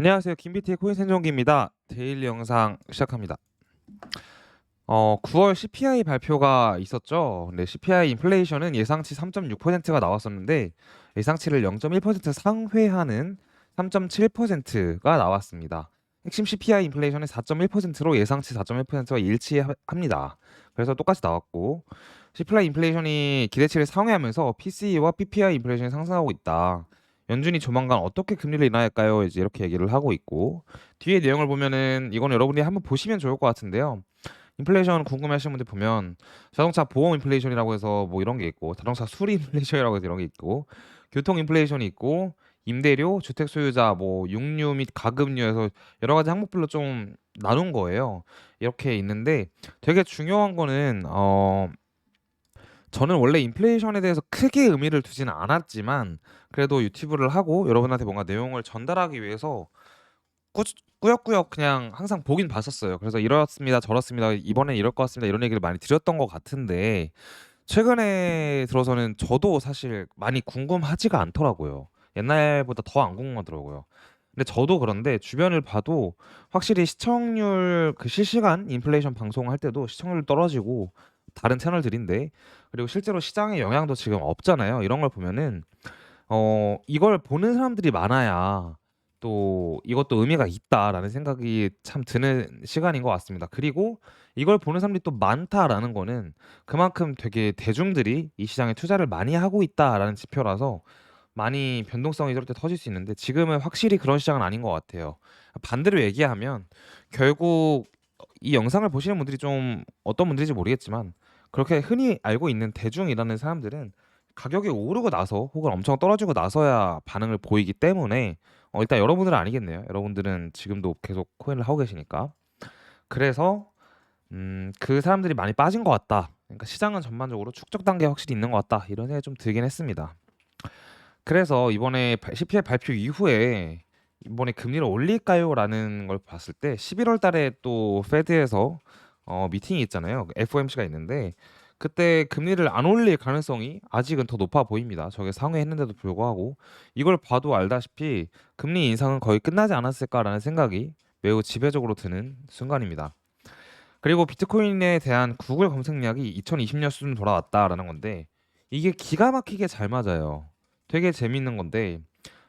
안녕하세요. 김비트의 코인 생존기입니다. 데일리 영상 시작합니다. 9월 CPI 발표가 있었죠. 근데 CPI 인플레이션은 예상치 3.6%가 나왔었는데 예상치를 0.1% 상회하는 3.7%가 나왔습니다. 핵심 CPI 인플레이션은 4.1%로 예상치 4.1%와 일치합니다. 그래서 똑같이 나왔고 CPI 인플레이션이 기대치를 상회하면서 PCE와 PPI 인플레이션이 상승하고 있다. 연준이 조만간 어떻게 금리를 인하할까요? 이제 이렇게 얘기를 하고 있고 뒤에 내용을 보면은 이거는 여러분들이 한번 보시면 좋을 것 같은데요. 인플레이션 궁금해하시는 분들 보면 자동차 보험 인플레이션이라고 해서 뭐 이런 게 있고 자동차 수리 인플레이션이라고 해서 이런 게 있고 교통 인플레이션이 있고 임대료, 주택 소유자, 뭐 육류 및 가금류에서 여러 가지 항목별로 좀 나눈 거예요. 이렇게 있는데 되게 중요한 거는 저는 원래 인플레이션에 대해서 크게 의미를 두지는 않았지만 그래도 유튜브를 하고 여러분한테 뭔가 내용을 전달하기 위해서 꾸 꾸역꾸역 그냥 항상 보긴 봤었어요. 그래서 이렇습니다, 저렇습니다, 이번엔 이럴 것 같습니다 이런 얘기를 많이 드렸던 것 같은데 최근에 들어서는 저도 사실 많이 궁금하지가 않더라고요. 옛날보다 더 안 궁금하더라고요. 근데 저도 그런데 주변을 봐도 확실히 시청률 그 실시간 인플레이션 방송할 때도 시청률 떨어지고 다른 채널들인데 그리고 실제로 시장에 영향도 지금 없잖아요. 이런 걸 보면은 이걸 보는 사람들이 많아야 또 이것도 의미가 있다라는 생각이 참 드는 시간인 것 같습니다. 그리고 이걸 보는 사람들이 또 많다라는 거는 그만큼 되게 대중들이 이 시장에 투자를 많이 하고 있다라는 지표라서 많이 변동성이 저럴 때 터질 수 있는데 지금은 확실히 그런 시장은 아닌 것 같아요. 반대로 얘기하면 결국 이 영상을 보시는 분들이 좀 어떤 분들인지 모르겠지만 그렇게 흔히 알고 있는 대중이라는 사람들은 가격이 오르고 나서 혹은 엄청 떨어지고 나서야 반응을 보이기 때문에 일단 여러분들은 아니겠네요. 여러분들은 지금도 계속 코인을 하고 계시니까. 그래서 그 사람들이 많이 빠진 것 같다. 그러니까 시장은 전반적으로 축적 단계에 확실히 있는 것 같다. 이런 생각이 좀 들긴 했습니다. 그래서 이번에 CPI 발표 이후에 이번에 금리를 올릴까요?라는 걸 봤을 때 11월 달에 또 페드에서 미팅이 있잖아요. FOMC가 있는데 그때 금리를 안 올릴 가능성이 아직은 더 높아 보입니다. 저게 상회했는데도 불구하고 이걸 봐도 알다시피 금리 인상은 거의 끝나지 않았을까라는 생각이 매우 지배적으로 드는 순간입니다. 그리고 비트코인에 대한 구글 검색량이 2020년 수준 돌아왔다라는 건데 이게 기가 막히게 잘 맞아요. 되게 재밌는 건데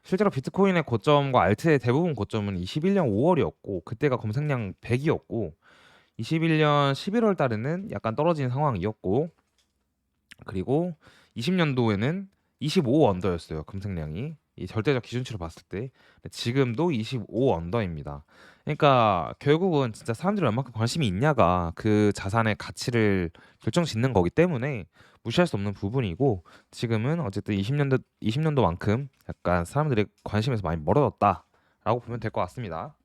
실제로 비트코인의 고점과 알트의 대부분 고점은 21년 5월이었고 그때가 검색량 100이었고 21년 11월 달에는 약간 떨어진 상황이었고 그리고 20년도에는 25 언더였어요. 검색량이. 이 절대적 기준치로 봤을 때. 근데 지금도 25 언더입니다. 그러니까 결국은 진짜 사람들이 얼마큼 관심이 있냐가 그 자산의 가치를 결정짓는 거기 때문에 무시할 수 없는 부분이고 지금은 어쨌든 20년도만큼 약간 사람들의 관심에서 많이 멀어졌다라고 보면 될 것 같습니다.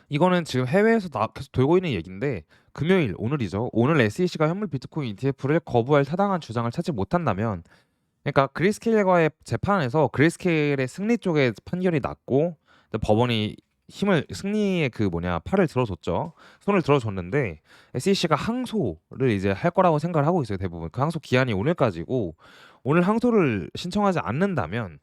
이거는 지금 해외에서 계속 돌고 있는 얘기인데 금요일 오늘이죠. 오늘 SEC가 현물 비트코인 ETF를 거부할 타당한 주장을 찾지 못한다면 그러니까 그레이스케일과의 재판에서 그레이스케일의 승리 쪽에 판결이 났고 법원이 힘을 승리의 그 뭐냐 팔을 들어줬죠. 손을 들어줬는데 SEC가 항소를 이제 할 거라고 생각을 하고 있어요. 대부분 그 항소 기한이 오늘까지고 오늘 항소를 신청하지 않는다면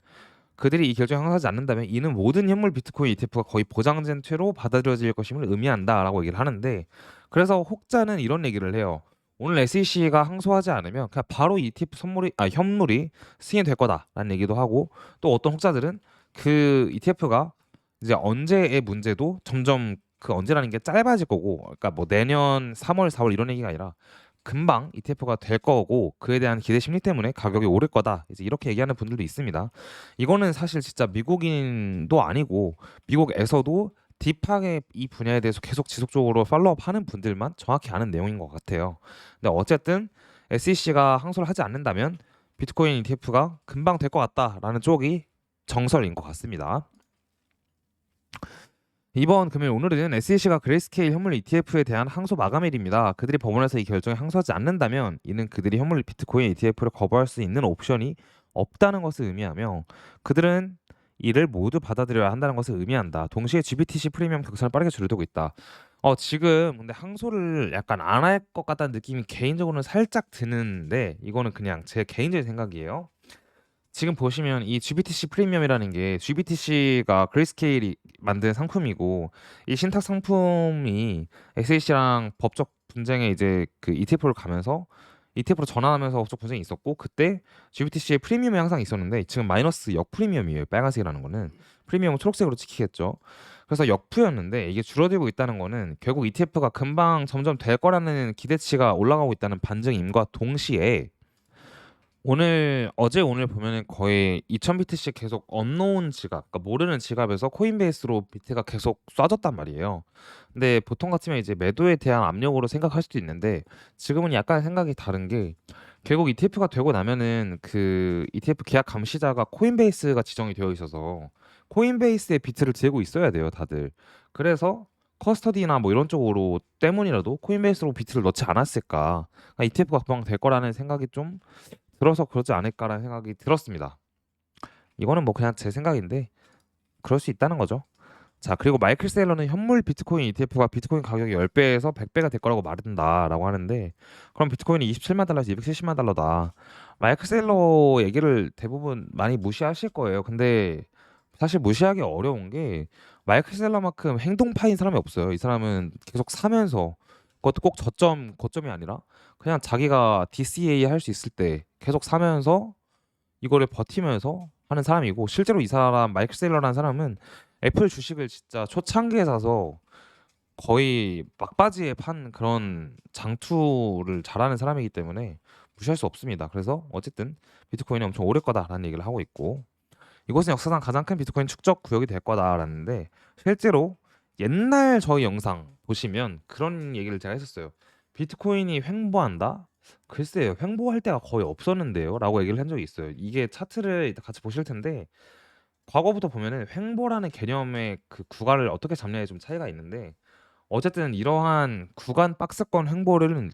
그들이 이 결정을 항하지 않는다면 이는 모든 현물 비트코인 ETF가 거의 보장된 채로 받아들여질 것임을 의미한다라고 얘기를 하는데 그래서 혹자는 이런 얘기를 해요. 오늘 SEC가 항소하지 않으면 그냥 바로 ETF 현물이 승인될 거다라는 얘기도 하고 또 어떤 혹자들은 그 ETF가 이제 언제의 문제도 점점 그 언제라는 게 짧아질 거고 그러니까 뭐 내년 3월 4월 이런 얘기가 아니라 금방 ETF가 될 거고 그에 대한 기대 심리 때문에 가격이 오를 거다. 이제 이렇게 얘기하는 분들도 있습니다. 이거는 사실 진짜 미국인도 아니고 미국에서도 딥하게 이 분야에 대해서 계속 지속적으로 팔로우하는 분들만 정확히 아는 내용인 것 같아요. 근데 어쨌든 SEC가 항소를 하지 않는다면 비트코인 ETF가 금방 될 것 같다라는 쪽이 정설인 것 같습니다. 이번 금요일 오늘은 SEC가 그레이스케일 현물 ETF에 대한 항소 마감일입니다. 그들이 법원에서 이 결정에 항소하지 않는다면 이는 그들이 현물 비트코인 ETF를 거부할 수 있는 옵션이 없다는 것을 의미하며 그들은 이를 모두 받아들여야 한다는 것을 의미한다. 동시에 GBTC 프리미엄 격차를 빠르게 줄여두고 있다. 지금 근데 항소를 약간 안 할 것 같다는 느낌이 개인적으로는 살짝 드는데 이거는 그냥 제 개인적인 생각이에요. 지금 보시면 이 GBTC 프리미엄이라는 게 GBTC가 그레이스케일이 만든 상품이고 이 신탁 상품이 SEC랑 법적 분쟁에 이제 그 ETF로 가면서 ETF로 전환하면서 법적 분쟁이 있었고 그때 GBTC의 프리미엄이 항상 있었는데 지금 마이너스 역 프리미엄이에요. 빨간색이라는 거는 프리미엄은 초록색으로 찍히겠죠. 그래서 역프였는데 이게 줄어들고 있다는 거는 결국 ETF가 금방 점점 될 거라는 기대치가 올라가고 있다는 반증임과 동시에 어제 오늘 보면은 거의 2000비트씩 계속 언노운 지갑, 그러니까 모르는 지갑에서 코인베이스로 비트가 계속 쏴졌단 말이에요. 근데 보통 같으면 이제 매도에 대한 압력으로 생각할 수도 있는데 지금은 약간 생각이 다른 게 결국 ETF가 되고 나면은 그 ETF 계약 감시자가 코인베이스가 지정이 되어 있어서 코인베이스의 비트를 들고 있어야 돼요, 다들. 그래서 커스터디나 뭐 이런 쪽으로 때문이라도 코인베이스로 비트를 넣지 않았을까. 그러니까 ETF가 금방 될 거라는 생각이 좀 들어서 그러지 않을까라는 생각이 들었습니다. 이거는 뭐 그냥 제 생각인데 그럴 수 있다는 거죠. 자, 그리고 마이클 세일러는 현물 비트코인 ETF가 비트코인 가격이 10배에서 100배가 될 거라고 말한다라고 하는데 그럼 비트코인이 27만 달러에서 270만 달러다. 마이클 세일러 얘기를 대부분 많이 무시하실 거예요. 근데 사실 무시하기 어려운 게 마이클 셀러만큼 행동파인 사람이 없어요. 이 사람은 계속 사면서 그것도 꼭 거점이 아니라 그냥 자기가 DCA 할 수 있을 때 계속 사면서 이거를 버티면서 하는 사람이고 실제로 이 사람 마이클 셀러라는 사람은 애플 주식을 진짜 초창기에 사서 거의 막바지에 판 그런 장투를 잘하는 사람이기 때문에 무시할 수 없습니다. 그래서 어쨌든 비트코인이 엄청 오를 거다라는 얘기를 하고 있고 이곳은 역사상 가장 큰 비트코인 축적 구역이 될 거다라는데 실제로 옛날 저희 영상 보시면 그런 얘기를 제가 했었어요. 비트코인이 횡보한다? 글쎄요, 횡보할 때가 거의 없었는데요. 라고 얘기를 한 적이 있어요. 이게 차트를 이따 같이 보실 텐데 과거부터 보면은 횡보라는 개념의 그 구간을 어떻게 잡냐에 좀 차이가 있는데 어쨌든 이러한 구간 박스권 횡보를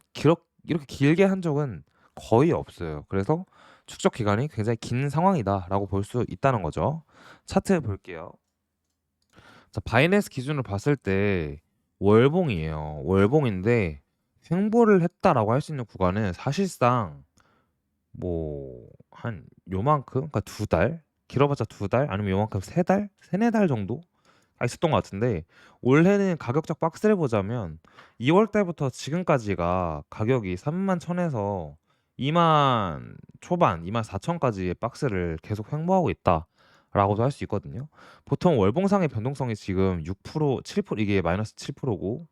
이렇게 길게 한 적은 거의 없어요. 그래서 축적 기간이 굉장히 긴 상황이다라고 볼 수 있다는 거죠. 차트 볼게요. 자, 바이낸스 기준으로 봤을 때 월봉이에요. 월봉인데 횡보를 했다라고 할 수 있는 구간은 사실상 뭐 한 요만큼, 그러니까 2달, 길어봤자 2달, 아니면 요만큼 3달, 3-4달 정도 있었던 것 같은데 올해는 가격적 박스를 보자면 2월 달부터 지금까지가 가격이 31,000에서 2만 초반, 24,000까지의 박스를 계속 횡보하고 있다라고도 할 수 있거든요. 보통 월봉상의 변동성이 지금 6%, 7% 이게 마이너스 7%고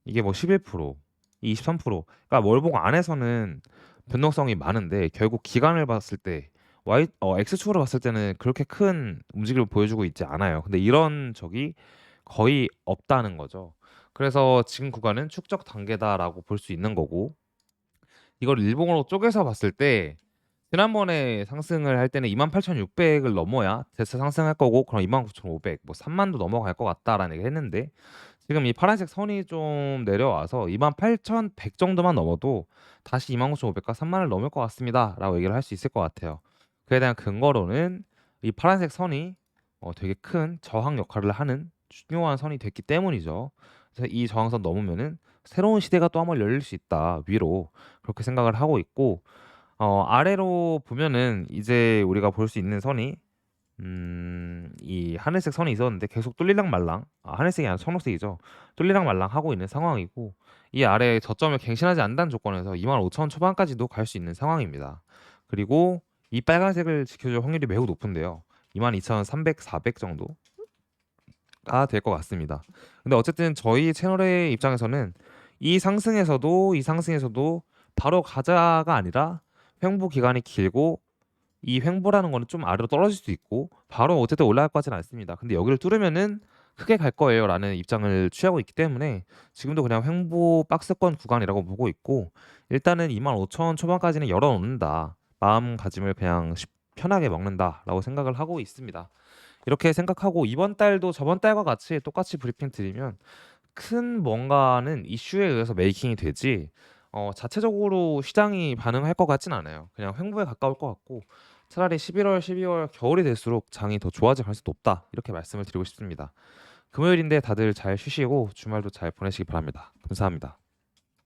이게 뭐 11%, 23%. 그러니까 월봉 안에서는 변동성이 많은데 결국 기간을 봤을 때 X축으로 봤을 때는 그렇게 큰 움직임을 보여주고 있지 않아요. 근데 이런 적이 거의 없다는 거죠. 그래서 지금 구간은 축적 단계다라고 볼 수 있는 거고 이걸 일봉으로 쪼개서 봤을 때 지난번에 상승을 할 때는 28,600을 넘어야 재차 상승할 거고 그럼 29,500, 뭐 3만도 넘어갈 것 같다라는 얘기를 했는데 지금 이 파란색 선이 좀 내려와서 28,100 정도만 넘어도 다시 29,500과 3만을 넘을 것 같습니다라고 얘기를 할 수 있을 것 같아요. 그에 대한 근거로는 이 파란색 선이 되게 큰 저항 역할을 하는 중요한 선이 됐기 때문이죠. 그래서 이 저항선 넘으면은 새로운 시대가 또 한번 열릴 수 있다 위로 그렇게 생각을 하고 있고 아래로 보면은 이제 우리가 볼 수 있는 선이 이 하늘색 선이 있었는데 계속 뚫리랑 말랑 하늘색이 아니라 청록색이죠. 뚫리랑 말랑 하고 있는 상황이고 이 아래 저점을 갱신하지 않는다는 조건에서 25,000 초반까지도 갈 수 있는 상황입니다. 그리고 이 빨간색을 지켜줄 확률이 매우 높은데요. 22,300, 400 정도가 될 것 같습니다. 근데 어쨌든 저희 채널의 입장에서는 이 상승에서도 바로 가자가 아니라 횡보 기간이 길고 이 횡보라는 거는 좀 아래로 떨어질 수도 있고 바로 어쨌든 올라갈 것 같지는 않습니다. 근데 여기를 뚫으면은 크게 갈 거예요라는 입장을 취하고 있기 때문에 지금도 그냥 횡보 박스권 구간이라고 보고 있고 일단은 25,000 초반까지는 열어놓는다. 마음가짐을 그냥 편하게 먹는다라고 생각을 하고 있습니다. 이렇게 생각하고 이번 달도 저번 달과 같이 똑같이 브리핑 드리면 큰 뭔가는 이슈에 의해서 메이킹이 되지 자체적으로 시장이 반응할 것 같진 않아요. 그냥 횡보에 가까울 것 같고 차라리 11월, 12월 겨울이 될수록 장이 더 좋아질 가능성이 높다. 이렇게 말씀을 드리고 싶습니다. 금요일인데 다들 잘 쉬시고 주말도 잘 보내시기 바랍니다. 감사합니다.